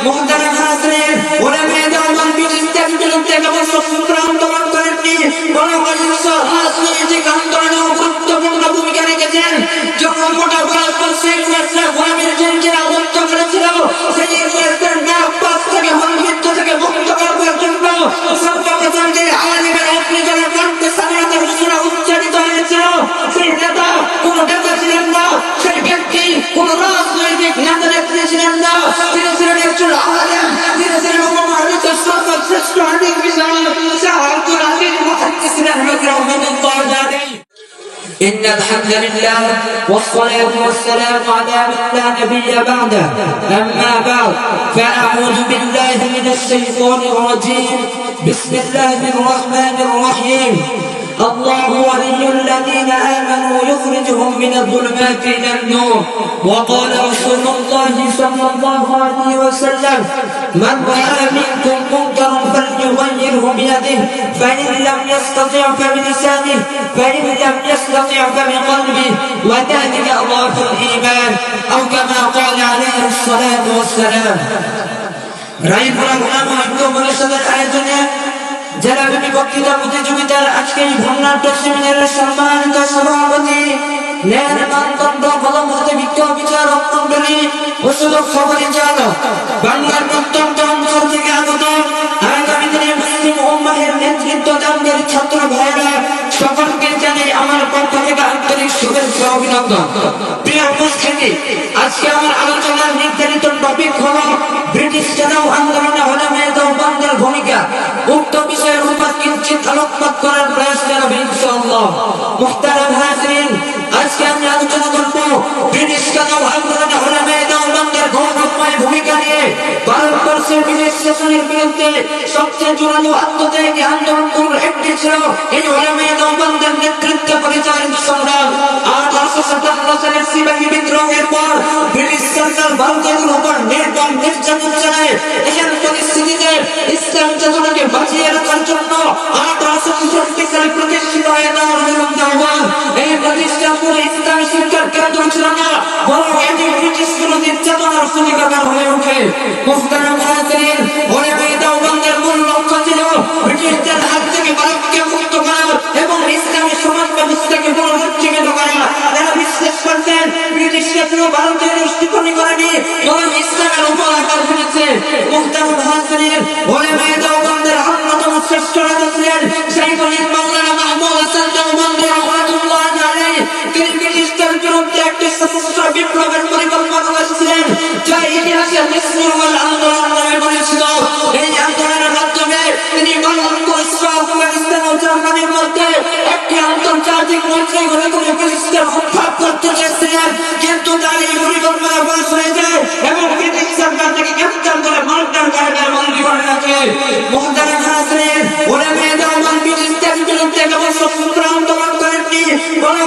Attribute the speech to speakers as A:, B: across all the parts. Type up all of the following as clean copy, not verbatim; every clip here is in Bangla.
A: মুহতারাম হাজিরিন, উলামায়ে দেওবন্দ ইসলামের বিরুদ্ধে ব্যবস্থা আন্দোলন করেননি, বরং রাজনৈতিক আন্দোলনে গুরুত্বপূর্ণ ভূমিকা রেখেছেন। যখন মোটা ইংরেজরা গোলামীর জঞ্জিরে আবদ্ধ করেছিল, সেই ইংরেজদের নাক থেকে মৃত্যু থেকে মুক্ত করার জন্য সর্বপ্রথম যে আলিমের অগ্নিজনের কণ্ঠে স্বাধীনতার ঘোষণা উচ্চারিত হয়েছিল, সেই নেতা কোন নেতা ছিলেন না, সেই ব্যক্তি কোন রাজনৈতিক নেতা নেত্রী ছিলেন না, তিনি ছিলেন একজন আলেম, তিনি ছিলেন উপমহাদেশের সর্বশ্রেষ্ঠ হাদিস বিশারদ শাহ আব্দুল আজিজ মুহাদ্দিস রাহিমাহুল্লাহ তাআলা। إن الحمد لله والصلاة والسلام على من لا نبي بعده، أما بعد فأعوذ بالله من الشيطان الرجيم. بسم الله الرحمن الرحيم. الله ولي الذين آمنوا يخرجهم من الظلمات إلى النور. وقال رسول الله صلى الله عليه وسلم: من رأى منكم منكرا فليغيره بيده، فإن لم يستطع فبلسانه، فإن لم يستطع فبقلبه، وذلك أضعف الإيمان، أو كما قال عليه الصلاة والسلام. রাইফুল পরিষদের আয়োজনে জেলাব্যাপী বক্তৃতা প্রতিযোগিতার আজকের ভ্রমণাঢ্য সেমিনারের সম্মানিত সভাপতি, ন্যায়ের মানদণ্ড কলমতে বিক্ষোভ বিচারক মণ্ডলী ও সুযোগ পরিচালক, বাংলার প্রত্যন্ত অঞ্চল থেকে আগত আগামী দিনে মুসলিম উম্মাহের নেতৃত্ব দানকারী ছাত্র ভাইয়েরা, সকলকে জানাই আমার পক্ষ থেকে আন্তরিক শুভেচ্ছা ও অভিনন্দন। প্রিয় উপস্থিতি, আজকে আমার আলোচনার নির্ধারিত টপিক হলো ব্রিটিশ চালাও আন্দোলনে উলামায়ে দেওবন্দের ভূমিকা। উক্ত বিষয়ের উপর কিঞ্চিত আলোকপাত করার প্রয়াস করব ইনশাআল্লাহ। মুহতারাম হাজিরিন, আজকে আমি আলোচনা করব ব্রিটিশ চালাও আন্দোলনে উলামায়ে দেওবন্দের গৌরবময় ভূমিকা নিয়ে। ভারতবর্ষের ব্রিটিশ শাসনের বিরুদ্ধে সবচেয়ে জোরালো আত্মত্যাগী আন্দোলনগুলোর একটি ছিল এই উলামায়ে দেওবন্দের নেতৃত্বে পরিচালিত সংগ্রাম। 1857 সালের সিপাহী বিদ্রোহের পর ব্রিটিশ সরকার ভারতের উপর নির্মম নির্যাতন চালায়। এমন পরিস্থিতিতে ইসলাম চেতনাকে বাঁচিয়ে রাখার জন্য 1864 সালে প্রতিষ্ঠিত হয় দারুল উলুম দেওবন্দ। এই প্রতিষ্ঠান পুরো ইসলামী শিক্ষার কেন্দ্র ছিল না, বরং এটি ব্রিটিশ বিরোধী চেতনার ভূমিকার হয়ে ওঠে। মুহতারাম হাজিরিন, উলামায়ে দেওবন্দের মূল লক্ষ্য ছিল ব্রিটিশদের হাত থেকে ভারতকে মুক্ত করা এবং ইসলামী সমাজ ব্যবস্থাকে পুনরুজ্জীবিত করা। তারা বিশ্বাস করতেন ব্রিটিশরা পুরো ভারতের দৃষ্টিকোণে করেনি, বরং ইসলামের উপর আঘাত করেছে। মুহতারাম হাজিরিন, উলামায়ে দেওবন্দের অন্যতম শ্রেষ্ঠ নেতা ছিলেন শাইখুল মাওলানা মাহমুদ হাসান দেওবন্দি রাহমাতুল্লাহ আলাইহি। তিনি ব্রিটিশদের বিরুদ্ধে একটি সশস্ত্র বিপ্লবের পরিকল্পনা করেছিলেন, যা ইতিহাসে মিসরুল আন্দোলন নামে পরিচিত। এই আন্দোলনের মাধ্যমে তিনি বাংলাদেশ, আফগানিস্তান ও জার্মানির মধ্যে একটি আন্তর্জাতিক মঞ্চ গড়ে তুলে ব্রিটিশদের উৎখাত করতে চেয়েছিলেন, কিন্তু তার এই পরিকল্পনা ব্যর্থ হয়ে যায় এবং ব্রিটিশ সরকার থেকে গ্রেফতার করে মার্ডার কারাগারে বন্দী করে রাখে। মুহতারাম হাজিরিন, উলামায়ে দেওবন্দ ব্রিটিশদের বিরুদ্ধে ব্যবস্থা আন্দোলন করেননি, বরং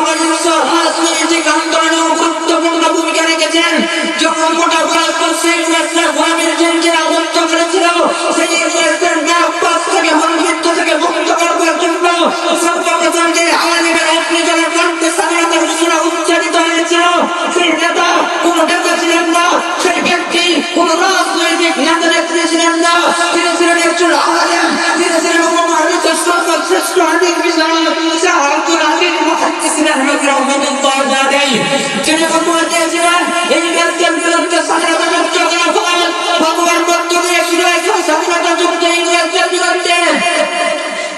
A: রাজনৈতিক আন্দোলনে গুরুত্বপূর্ণ ভূমিকা রেখেছেন। যখন মোটা ইংরেজরা গোলামীর জঞ্জিরে আবদ্ধ করেছিল, সেই ইংরেজদের নাক থেকে মৃত্যু থেকে মুক্ত করার জন্য সর্বপ্রথম যে আলিমের অগ্নিজনের কণ্ঠে স্বাধীনতার ঘোষণা উচ্চারিত হয়েছিল, সেই নেতা কোন নেতা ছিলেন না, সেই ব্যক্তি কোন রাজনৈতিক নেতা নেত্রী ছিলেন না, তিনি ছিলেন একজন আলেম, তিনি ছিলেন উপমহাদেশের সর্বশ্রেষ্ঠ হাদিস বিশারদ শাহ আব্দুল আজিজ মুহাদ্দিস রাহিমাহুল্লাহ তাআলা। যিনি ফতোয়া দিয়েছিলেন ইংরেজদের বিরুদ্ধে স্বাধীনতা যুদ্ধ করার ফলে ফতোয়ার মধ্য দিয়ে শুরু হয়েছে স্বাধীনতা যুদ্ধ। ইংরেজদের বিরুদ্ধে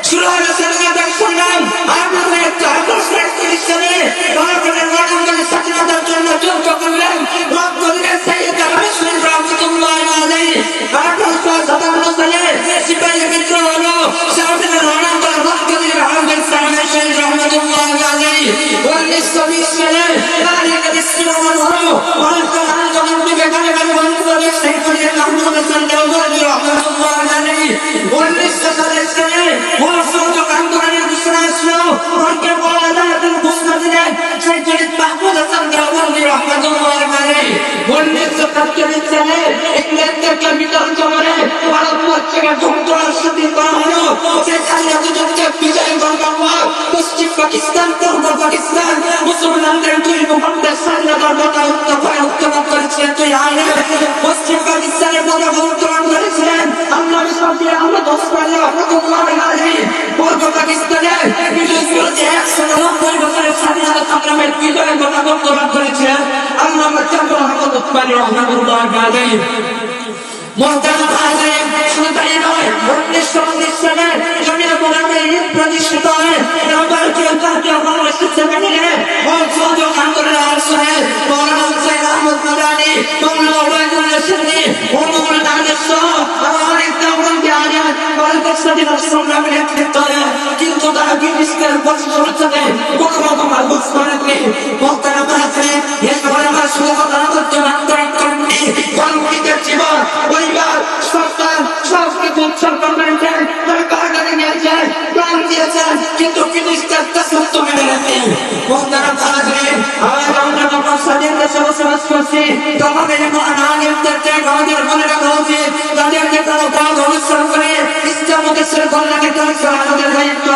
A: শুরু হলো স্বাধীনতার সংগ্রাম। আপনাদের 1831 সালে ভারতের রাজধানী স্বাধীনতার জন্য যুদ্ধ করলেন রক্ত দিলেন সাইয়েদ আহমেদ রাহমাতুল্লাহ আলাইহি। 1857 সালে সিপাহী বিদ্রোহ হলো, স্বাধীনতার আন্দোলন রক্ত দিলেন আহমেদ সাইয়েদ রাহমাতুল্লাহ আলাইহি। 1920 সালে নারীদের ইসলাম হলো, ভারতের আন্দোলন বিবেকানে বন্ধ করে শাইখুল মাহমুদ হাসান দেওবন্দি রাহমাতুল্লাহ আলাইহি। 1940 সালে অসহযোগ আন্দোলনের ঘোষণা আসলো, ভারতের বড় আদালতের ঘোষণা দিলেন শাইখুল মাহমুদ হাসান দেওবন্দি রাহমাতুল্লাহ আলাইহি। 1945 সালে ইংরেজদেরকে বিতাড়িত করে ভারতবর্ষকে ধ্বংসরাষ্ট্র করা হলো। সেই স্বাধীনতা যুদ্ধে বিজয় বাংলা, পশ্চিম পাকিস্তান, পূর্ব পাকিস্তান মুসলমানদের দুই ভূখণ্ডের স্বাধীনতার কথা উত্থাপন করেছিলেন দুই আইন। পশ্চিম পাকিস্তানের শাকির আহমদ ওসমানী রহমাতুল্লাহি আলাইহি পূর্ব পাকিস্তানে বিশেষ করে 190 বছরের স্বাধীনতা সংগ্রামের বিজয়ের কথা বক্তব্য করেছিলেন আল্লামা জাফর আহমদ ওসমানী রহমাতুল্লাহি আলাইহি। মোহতারাম হাজিরিন, শুধু তাই নয়, 1919 সালে জমিয়ত উলামায়ে হিন্দ প্রতিষ্ঠিত হয়। ভারতীয় জাতীয় কংগ্রেসের সেক্রেটারি ও সৌদি আন্দোলনের আশ্রয়ে মাওলানা হুসাইন আহমদ মাদানী, মাওলানা ওবায়দুল্লাহ সিন্নি, মৌলানা নাদের সহ অনেক তাওরানকে আগে ভারতের স্বাধীনতা সংগ্রামের নেতৃত্ব দেন, কিন্তু তারা ব্রিটিশদের বর্ষে কোনো রকম আলোচ করেননি। মোহতারাম হাজিরিন, এরপরে আমরা শুধু কথা করতে করেননি, কর্মীদের জীবন, পরিবার, সরকার সবকিছু উৎসর্গ করেছেন, তারা কারাগারে নিয়েছেন, প্রাণ দিয়েছেন, কিন্তু ব্রিটিশদের দাসত্ব মেনে নেননি। মোহতারাম হাজিরিন, আমরা যখন স্বাধীন দেশে বসবাস করছি তখন এই মহান আলেমদেরকে আমাদের মনে রাখা উচিত, তাদেরকে কোনো কাজ অনুসরণ করে ইসলামকে শৃঙ্খলাকে তৈরি করা আমাদের দায়িত্ব।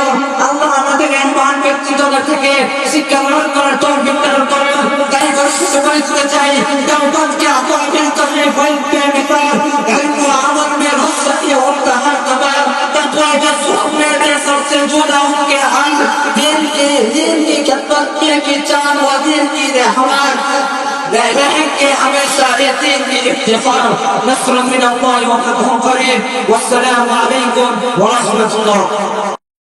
A: আল্লাহ আমাদের এই মহান ব্যক্তিত্বদের থেকে শিক্ষা গ্রহণ করার তৌফিক দান করুন। তাই ঘোষিত করে দিতে চাই, দেওবন্দকে আত্মীয় তৈরি হইতে মিসাল علم عمل में रुखसती होता हर कबर तकवा के सुखने के सबसे जुदा उनके हम दिन की खिदमत की चांद व दिन की रहमत रहेंगे हमेशा ये दिन की इफ्तिखार नस्र मिन अल्लाह व फतह करीब वस्सलामु अलैकुम व रहमतुल्लाह।